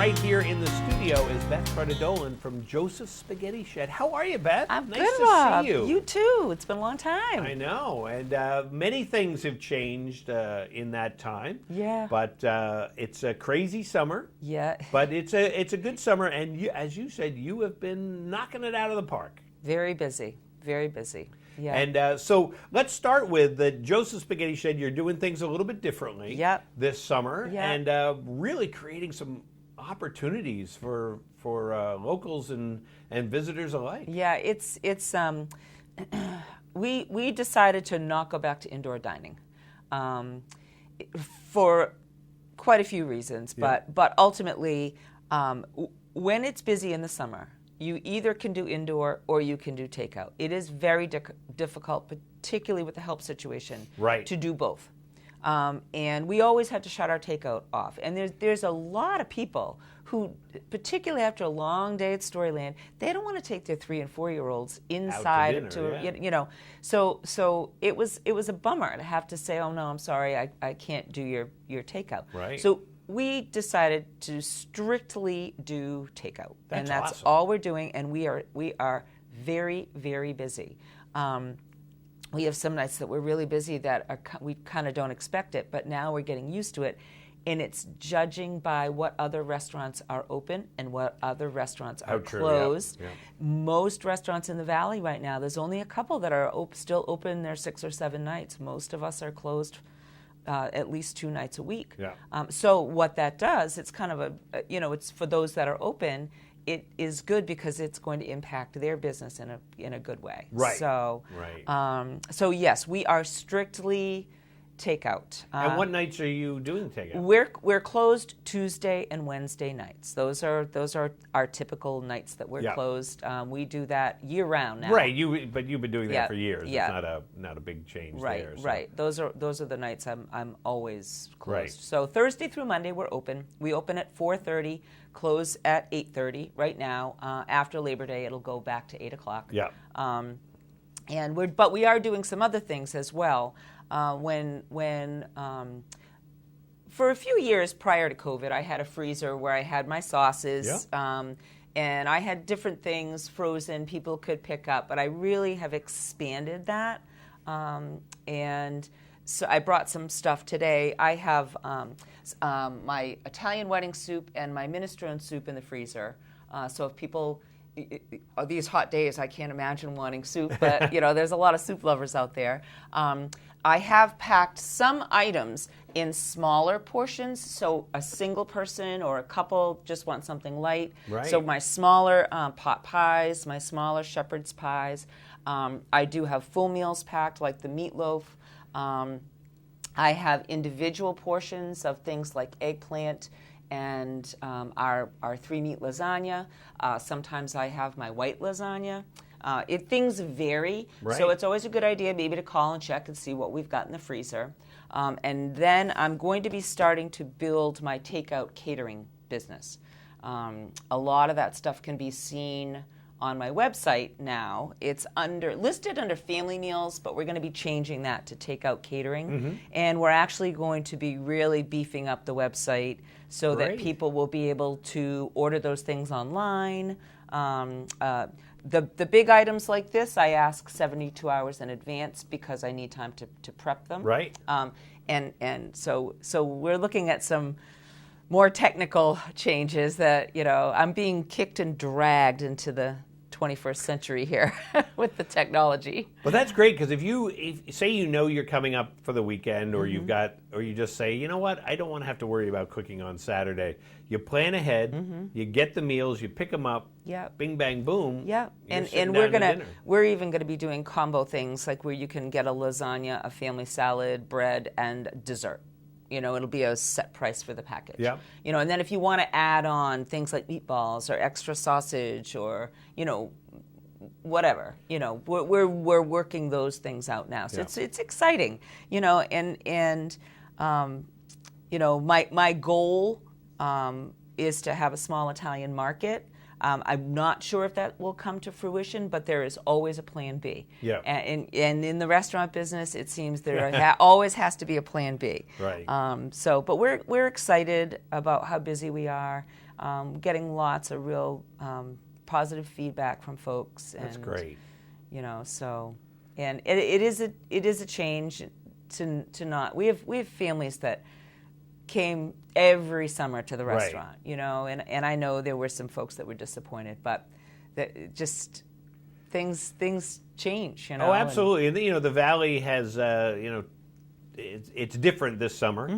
right here in the studio is Beth Carta Dolan from Joseph's Spaghetti Shed. How are you, Beth? I'm nice good, to Rob. see you. You too. It's been a long time. I know, and many things have changed in that time. Yeah. But it's a crazy summer. Yeah. But it's a good summer, and you, as you said, you have been knocking it out of the park. Very busy. Very busy. Yeah. And so let's start with the Joseph's Spaghetti Shed. You're doing things a little bit differently this summer, and really creating some opportunities for locals and visitors alike. Yeah, it's we decided to not go back to indoor dining for quite a few reasons, but ultimately when it's busy in the summer, you either can do indoor or you can do takeout. It is very difficult, particularly with the help situation, to do both. And we always had to shut our takeout off. And there's a lot of people who, particularly after a long day at Storyland, they don't want to take their 3- and 4-year-olds inside you know. So it was a bummer to have to say, oh no, I'm sorry, I can't do your takeout. Right. So we decided to strictly do takeout, and that's awesome. all we're doing. And we are very, very busy. We have some nights that we're really busy that we kind of don't expect it, but now we're getting used to it. And it's judging by what other restaurants are open and what other restaurants are closed. Yeah. Most restaurants in the Valley right now, there's only a couple that are still open their 6 or 7 nights. Most of us are closed at least 2 nights a week. Yeah. So what that does, it's kind of it's for those that are open, it is good because it's going to impact their business in a good way. Right. So, right. So yes, we are strictly takeout. And what nights are you doing takeout? We're closed Tuesday and Wednesday nights. Those are our typical nights that we're closed. We do that year round now. Right. But you've been doing that for years. Yeah. It's not a big change right, there. So. Right. Those are the nights I'm always closed. Right. So Thursday through Monday we're open. We open at 4:30, close at 8:30. Right now, after Labor Day, it'll go back to 8 o'clock. Yeah. But we are doing some other things as well. For a few years prior to COVID, I had a freezer where I had my sauces, and I had different things frozen people could pick up, but I really have expanded that, and so I brought some stuff today. I have my Italian wedding soup and my minestrone soup in the freezer, so if people... These hot days, I can't imagine wanting soup, but there's a lot of soup lovers out there. I have packed some items in smaller portions, so a single person or a couple just want something light. Right. So my smaller pot pies, my smaller shepherd's pies. I do have full meals packed, like the meatloaf. I have individual portions of things like eggplant and our 3-meat lasagna. Sometimes I have my white lasagna. Things vary, so it's always a good idea maybe to call and check and see what we've got in the freezer. And then I'm going to be starting to build my takeout catering business. A lot of that stuff can be seen on my website now. It's listed under family meals, but we're going to be changing that to takeout catering. And we're actually going to be really beefing up the website so that people will be able to order those things online. The big items like this, I ask 72 hours in advance because I need time to prep them. Right. And so we're looking at some more technical changes that, I'm being kicked and dragged into the 21st century here with the technology. Well, that's great because if say you're coming up for the weekend, or or you just say, you know what, I don't want to have to worry about cooking on Saturday. You plan ahead, you get the meals, you pick them up, bing bang boom. Yeah, and we're even gonna be doing combo things like where you can get a lasagna, a family salad, bread, and dessert. It'll be a set price for the package. Yeah. And then if you want to add on things like meatballs or extra sausage or, whatever, we're working those things out now. So it's exciting, and my goal is to have a small Italian market. I'm not sure if that will come to fruition, but there is always a plan B. Yeah. And in the restaurant business, it seems there always has to be a plan B. Right. But we're excited about how busy we are. getting lots of real positive feedback from folks. That's great. You know, so, and it is a change to not. We have families that came every summer to the restaurant, you know, and I know there were some folks that were disappointed, but that just things change, you know. Oh, absolutely. And you know, the Valley has, you know, it's different this summer,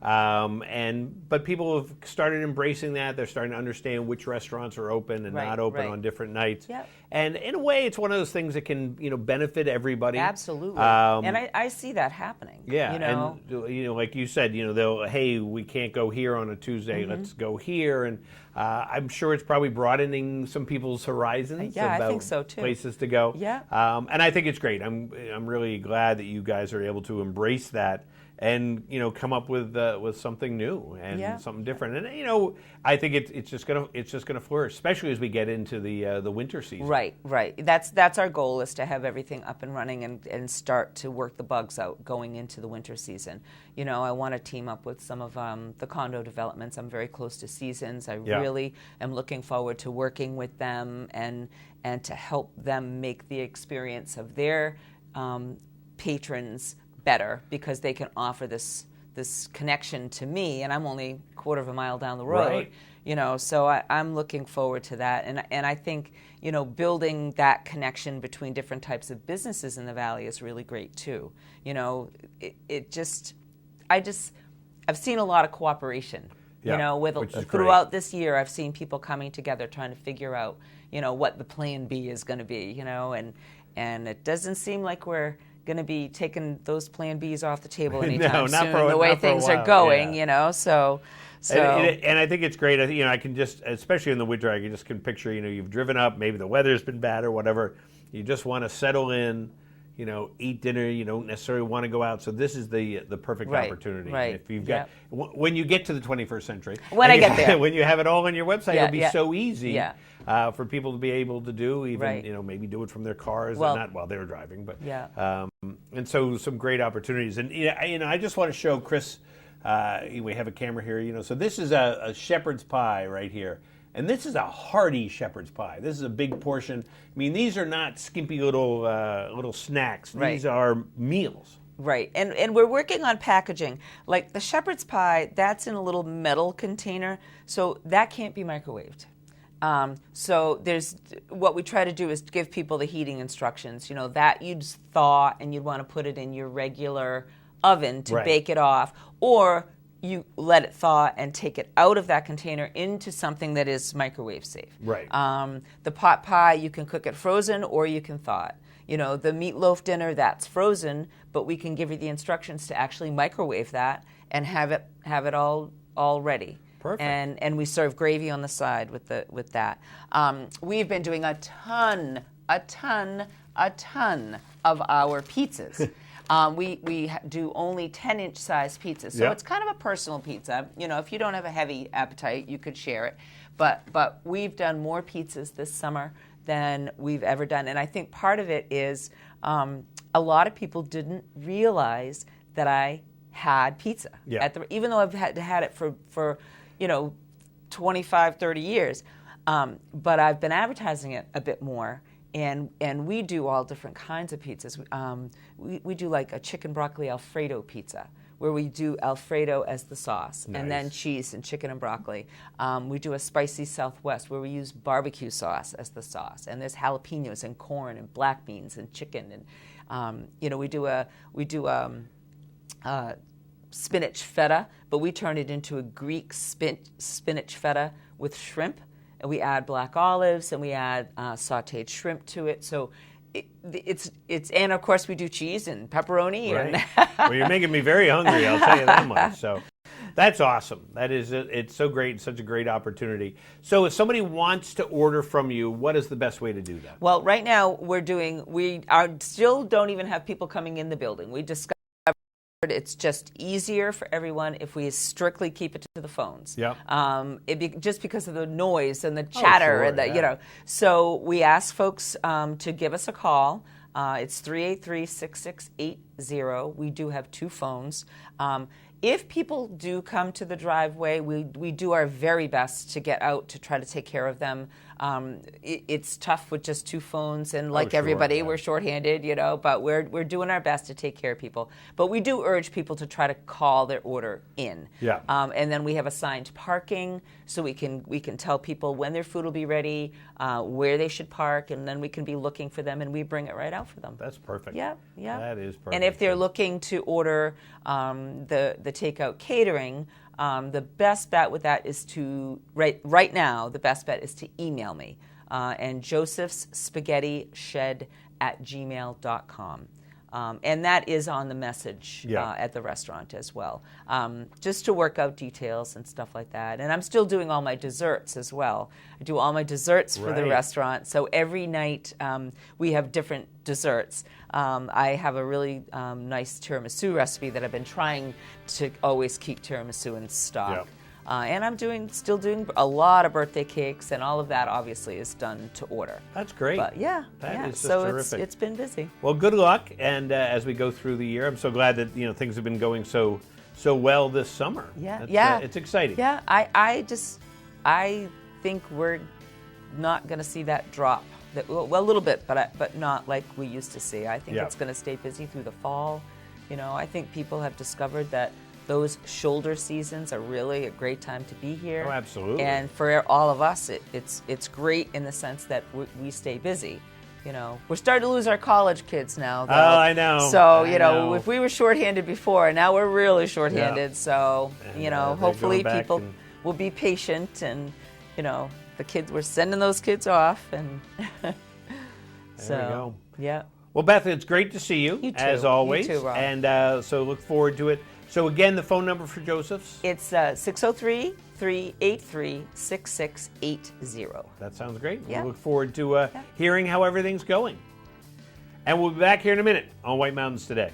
but people have started embracing that. They're starting to understand which restaurants are open and not open on different nights. Yep. And in a way, it's one of those things that can, you know, benefit everybody. Absolutely. And I see that happening. Yeah. You know? And you know, like you said, you know, hey, we can't go here on a Tuesday. Let's go here. And I'm sure it's probably broadening some people's horizons. Yeah, I think so too. Places to go. Yeah. And I think it's great. I'm really glad that you guys are able to embrace that and, you know, come up with something new and something different. And you know, I think it's just gonna flourish, especially as we get into the winter season. Right. That's our goal, is to have everything up and running and start to work the bugs out going into the winter season. You know, I want to team up with some of the condo developments. I'm very close to Seasons. I really am looking forward to working with them and to help them make the experience of their patrons better, because they can offer this connection to me, and I'm only a quarter of a mile down the road. You know, so I'm looking forward to that, and I think, you know, building that connection between different types of businesses in the Valley is really great too. You know, I've seen a lot of cooperation. You know, throughout this year, I've seen people coming together trying to figure out, you know, what the plan B is going to be. You know, and it doesn't seem like we're going to be taking those Plan Bs off the table anytime soon. The way things are going, you know. So. And I think it's great. You know, I can just, especially in the winter, I can picture, you know, you've driven up, maybe the weather's been bad or whatever. You just want to settle in, you know, eat dinner. You don't necessarily want to go out. So this is the perfect opportunity. If you've got, when you get to the 21st century, when I get there, when you have it all on your website, it'll be so easy. For people to be able to do, even you know, maybe do it from their cars, and not while they're driving, but and so some great opportunities. And you know, I just want to show Chris. We have a camera here, you know. So this is a shepherd's pie right here, and this is a hearty shepherd's pie. This is a big portion. I mean, these are not skimpy little snacks. These are meals. Right, and we're working on packaging. Like the shepherd's pie, that's in a little metal container, so that can't be microwaved. So there's what we try to do is give people the heating instructions. You know, that you'd thaw and you'd want to put it in your regular oven to bake it off, or you let it thaw and take it out of that container into something that is microwave safe. The pot pie, you can cook it frozen or you can thaw it. You know, the meatloaf dinner, that's frozen, but we can give you the instructions to actually microwave that and have it all ready. Perfect. And we serve gravy on the side with that. We've been doing a ton of our pizzas. We do only 10-inch size pizzas, so it's kind of a personal pizza. You know, if you don't have a heavy appetite, you could share it. But we've done more pizzas this summer than we've ever done, and I think part of it is a lot of people didn't realize that I had pizza. Even though I've had it for you know, 25, 30 years. But I've been advertising it a bit more, and we do all different kinds of pizzas. We do like a chicken broccoli Alfredo pizza, where we do Alfredo as the sauce, and then cheese and chicken and broccoli. We do a spicy Southwest, where we use barbecue sauce as the sauce, and there's jalapenos and corn and black beans and chicken, and you know, we do spinach feta, but we turn it into a Greek spinach feta with shrimp, and we add black olives and we add sautéed shrimp to it. So it's and of course we do cheese and pepperoni. And well, you're making me very hungry, I'll tell you that much. So that's awesome. That is, it's so great, and such a great opportunity. So if somebody wants to order from you, what is the best way to do that? Well, right now we still don't even have people coming in the building. We discussed it's just easier for everyone if we strictly keep it to the phones. Just because of the noise and the chatter and the you know. So we ask folks to give us a call. It's 383-668 We do have 2 phones. If people do come to the driveway, we do our very best to get out to try to take care of them. It's tough with just 2 phones, and like everybody, we're shorthanded, but we're doing our best to take care of people. But we do urge people to try to call their order in. Yeah. And then we have assigned parking, so we can tell people when their food will be ready, where they should park, and then we can be looking for them, and we bring it right out for them. That's perfect. Yeah. That is perfect. And if they're looking to order the takeout catering, the best bet with that is to right now. The best bet is to email me, and josephsspaghettished@gmail.com. And that is on the message at the restaurant as well, just to work out details and stuff like that. And I'm still doing all my desserts as well. I do all my desserts for the restaurant. So every night we have different desserts. I have a really nice tiramisu recipe that I've been trying to always keep tiramisu in stock. Yep. And I'm still doing a lot of birthday cakes, and all of that obviously is done to order. That's great. But that is just so terrific. It's been busy. Well, good luck, and as we go through the year, I'm so glad that things have been going so well this summer. It's exciting. Yeah, I think we're not going to see that drop. Well, a little bit, but not like we used to see. I think it's going to stay busy through the fall. I think people have discovered that those shoulder seasons are really a great time to be here. Oh, absolutely. And for all of us, it's great in the sense that we stay busy. We're starting to lose our college kids now, though. Oh, I know. So, if we were shorthanded before, now we're really shorthanded. So, hopefully people will be patient, and, the kids, we're sending those kids off. And there we go. Yeah. Well, Beth, it's great to see you, as always. You too, Rob. And so look forward to it. So again, the phone number for Joseph's? It's 603-383-6680. That sounds great. Yeah. We look forward to hearing how everything's going. And we'll be back here in a minute on White Mountains Today.